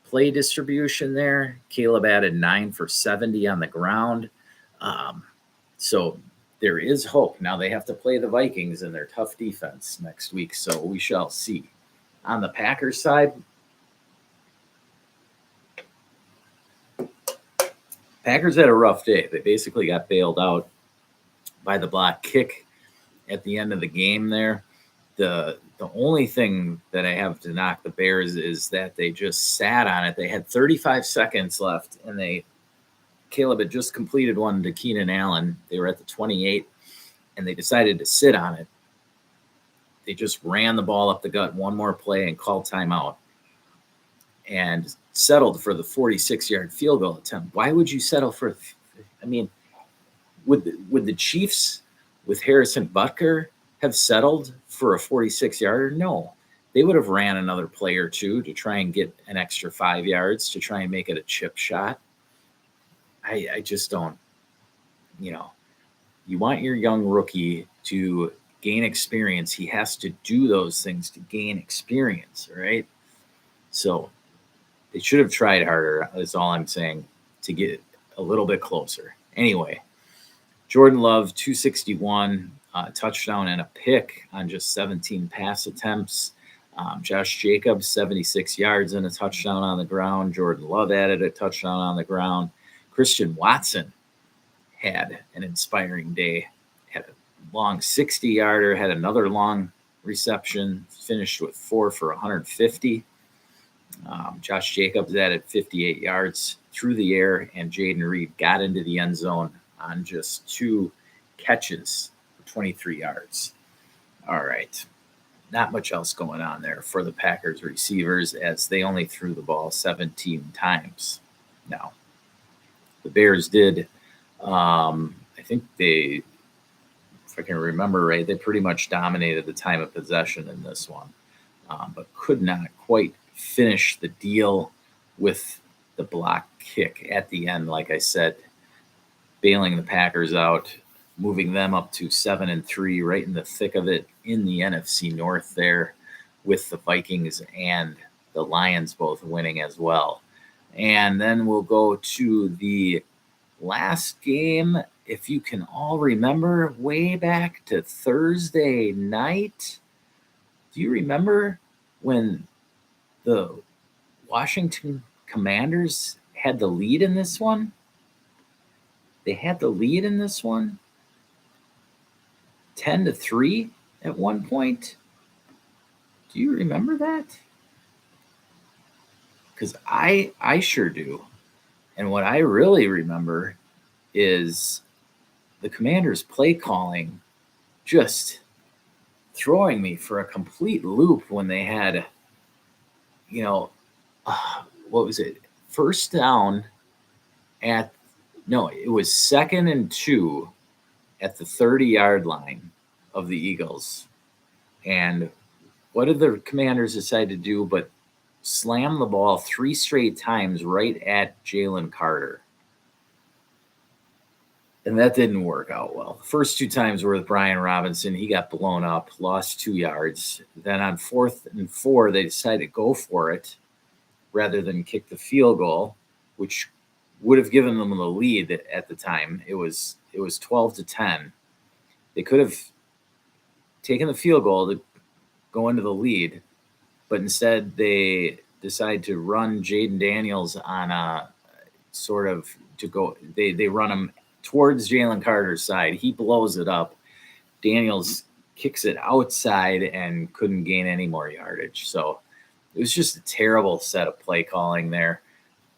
play distribution there. Caleb added 9 for 70 on the ground. So there is hope. Now they have to play the Vikings in their tough defense next week, so we shall see. On the Packers side, Packers had a rough day. They basically got bailed out by the block kick at the end of the game there. The only thing that I have to knock the Bears is that they just sat on it. They had 35 seconds left, and Caleb had just completed one to Keenan Allen. They were at the 28, and they decided to sit on it. They just ran the ball up the gut one more play and called timeout and settled for the 46-yard field goal attempt. Why would you settle for – I mean, would the Chiefs with Harrison Butker have settled for a 46-yarder? No. They would have ran another play or two to try and get an extra 5 yards to try and make it a chip shot. I just don't, you want your young rookie to gain experience. He has to do those things to gain experience, right? So they should have tried harder, is all I'm saying, to get a little bit closer. Anyway, Jordan Love, 261, touchdown and a pick on just 17 pass attempts. Josh Jacobs, 76 yards and a touchdown on the ground. Jordan Love added a touchdown on the ground. Christian Watson, had an inspiring day. Had a long 60-yarder, had another long reception, finished with 4 for 150. Josh Jacobs added 58 yards through the air, and Jaden Reed got into the end zone on just 2 catches for 23 yards. All right. Not much else going on there for the Packers receivers, as they only threw the ball 17 times. Now, the Bears did, I think they, if I can remember right, they pretty much dominated the time of possession in this one, but could not quite finish the deal with the block kick at the end, like I said, bailing the Packers out, moving them up to 7-3, right in the thick of it in the NFC North there, with the Vikings and the Lions both winning as well. And then we'll go to the last game, if you can all remember, way back to Thursday night. Do you remember when the Washington Commanders had the lead in this one? They had the lead in this one 10-3 at one point. Do you remember that? Because I sure do. And what I really remember is the Commanders' play calling just throwing me for a complete loop when they had, what was it? First down it was 2nd and 2 at the 30-yard line of the Eagles. And what did the Commanders decide to do but slam the ball 3 straight times right at Jalen Carter? And that didn't work out well. The first 2 times were with Brian Robinson. He got blown up, lost 2 yards. Then on 4th and 4, they decided to go for it rather than kick the field goal, which would have given them the lead at the time. It was 12-10. They could have taken the field goal to go into the lead, but instead they decide to run Jaden Daniels on a sort of to go. They run him towards Jalen Carter's side. He blows it up. Daniels kicks it outside and couldn't gain any more yardage. So it was just a terrible set of play calling there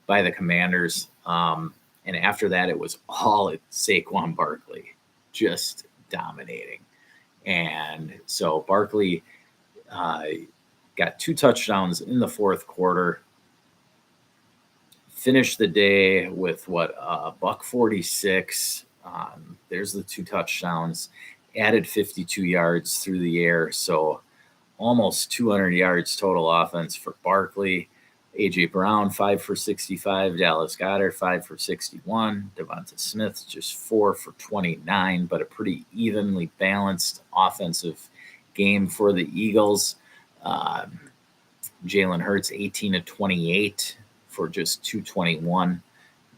by the Commanders. And after that, it was all at Saquon Barkley, just dominating. And so Barkley got 2 touchdowns in the 4th quarter, finished the day with $146. There's the 2 touchdowns, added 52 yards through the air. So almost 200 yards total offense for Barkley. A.J. Brown, 5 for 65. Dallas Goedert, 5 for 61. Devonta Smith, just 4 for 29, but a pretty evenly balanced offensive game for the Eagles. Jalen Hurts, 18-28 for just 221,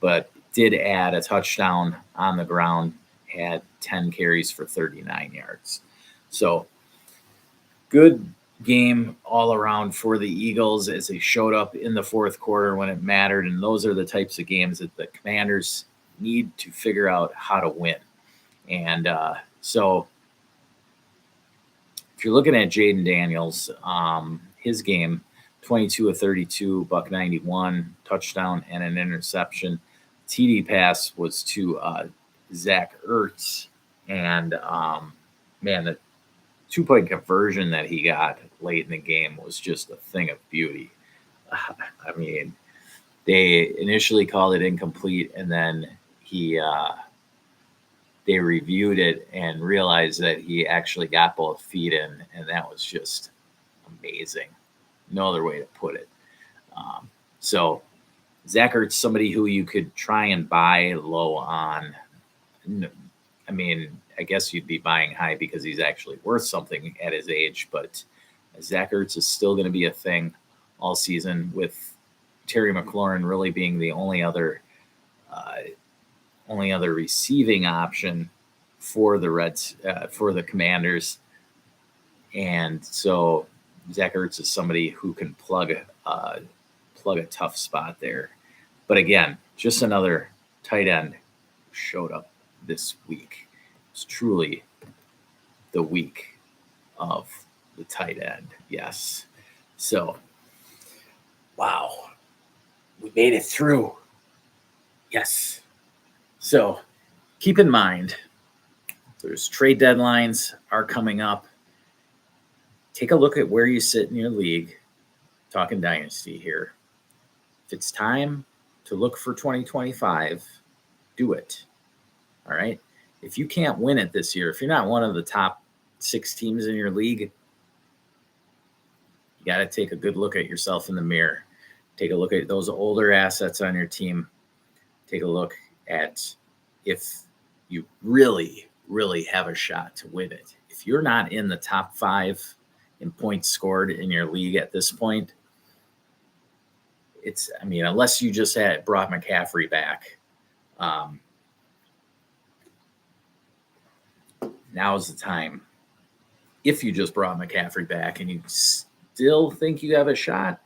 but did add a touchdown on the ground, had 10 carries for 39 yards. So good game all around for the Eagles as they showed up in the 4th quarter when it mattered. And those are the types of games that the Commanders need to figure out how to win. And so if you're looking at Jaden Daniels, his game, 22 of 32, $191, touchdown and an interception. TD pass was to Zach Ertz. And, the 2-point conversion that he got late in the game was just a thing of beauty. I mean, they initially called it incomplete, and then they reviewed it and realized that he actually got both feet in, and that was just amazing. No other way to put it. So Zach Ertz, somebody who you could try and buy low on. I mean, I guess you'd be buying high because he's actually worth something at his age, but Zach Ertz is still going to be a thing all season, with Terry McLaurin really being the only other receiving option for the Commanders. And so Zach Ertz is somebody who can plug a tough spot there. But again, just another tight end who showed up this week. It's truly the week of the tight end. Yes. So, wow. We made it through. Yes. So, keep in mind, there's trade deadlines are coming up. Take a look at where you sit in your league. Talking Dynasty here. If it's time to look for 2025, do it. All right. If you can't win it this year, if you're not one of the top 6 teams in your league, you got to take a good look at yourself in the mirror. Take a look at those older assets on your team. Take a look at if you really, really have a shot to win it. If you're not in the top 5 in points scored in your league at this point, unless you just brought McCaffrey back, now's the time. If you just brought McCaffrey back and you still think you have a shot,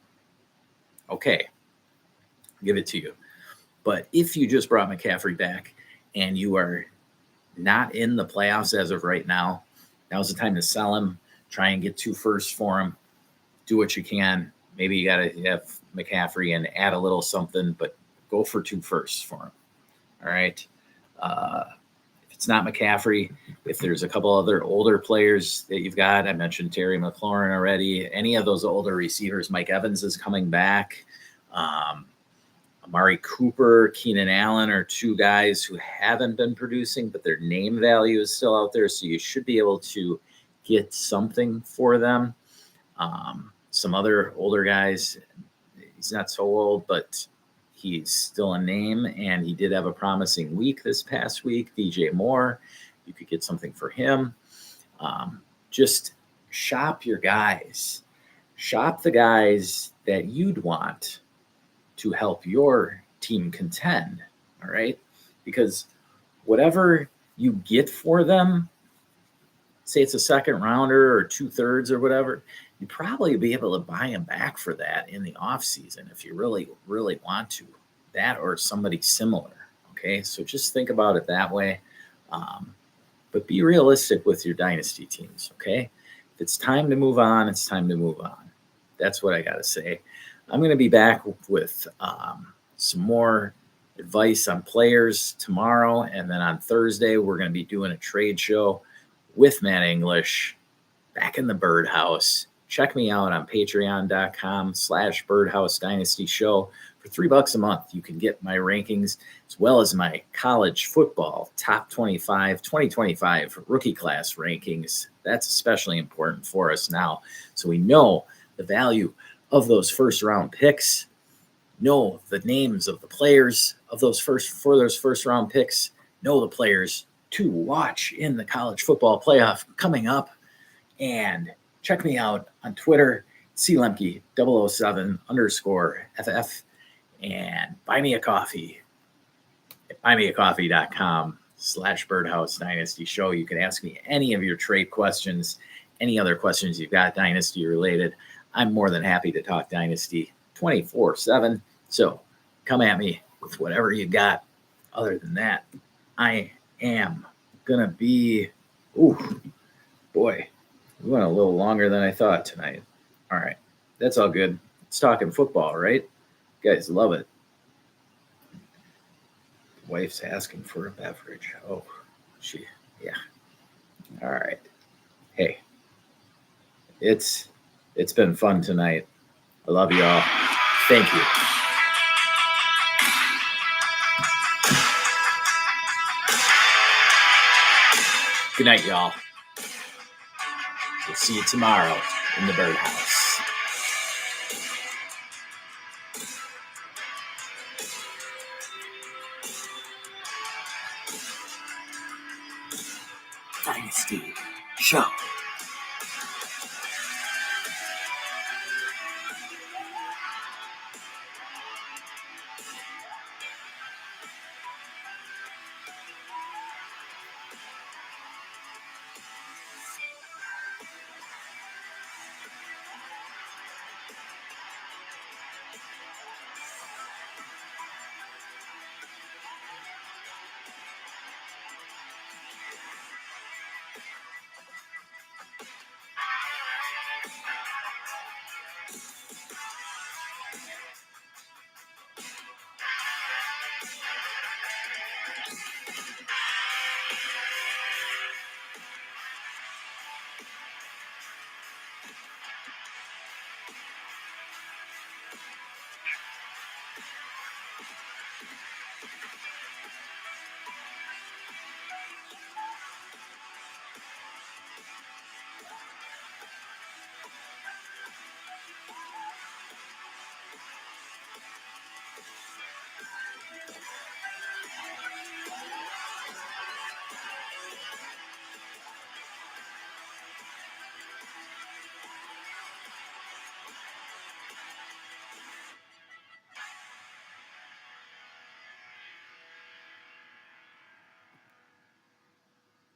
okay, give it to you. But if you just brought McCaffrey back and you are not in the playoffs as of right now, now's the time to sell him, try and get 2 firsts for him, do what you can. Maybe you got to have McCaffrey and add a little something, but go for 2 firsts for him. All right. If it's not McCaffrey, if there's a couple other older players that you've got, I mentioned Terry McLaurin already, any of those older receivers, Mike Evans is coming back. Amari Cooper, Keenan Allen are 2 guys who haven't been producing, but their name value is still out there. So you should be able to get something for them. Some other older guys, he's not so old, but he's still a name, and he did have a promising week this past week. DJ Moore, you could get something for him. Just shop your guys. Shop the guys that you'd want to help your team contend, all right? Because whatever you get for them, say it's a second rounder or 2/3 or whatever, you'd probably be able to buy them back for that in the off season if you really, really want to. That or somebody similar, okay? So just think about it that way. But be realistic with your dynasty teams, okay? If it's time to move on, it's time to move on. That's what I got to say. I'm going to be back with some more advice on players tomorrow. And then on Thursday, we're going to be doing a trade show with Matt English back in the Birdhouse. Check me out on patreon.com/Birdhouse Dynasty Show. For $3 a month, you can get my rankings as well as my college football top 25, 2025 rookie class rankings. That's especially important for us now. So we know the value of those first round picks, know the names of the players of those first round picks, know the players to watch in the college football playoff coming up. And check me out on Twitter, clemke007_FF, and buy me a coffee at buymeacoffee.com/Birdhouse Dynasty Show. You can ask me any of your trade questions, any other questions you've got dynasty related. I'm more than happy to talk dynasty 24/7. So come at me with whatever you got. Other than that, I am going to be, we went a little longer than I thought tonight. All right. That's all good. It's talking football, right? You guys love it. Wife's asking for a beverage. Oh, yeah. All right. Hey, it's been fun tonight. I love you all. Thank you. Good night, y'all. We'll see you tomorrow in the Birdhouse. Dynasty Show.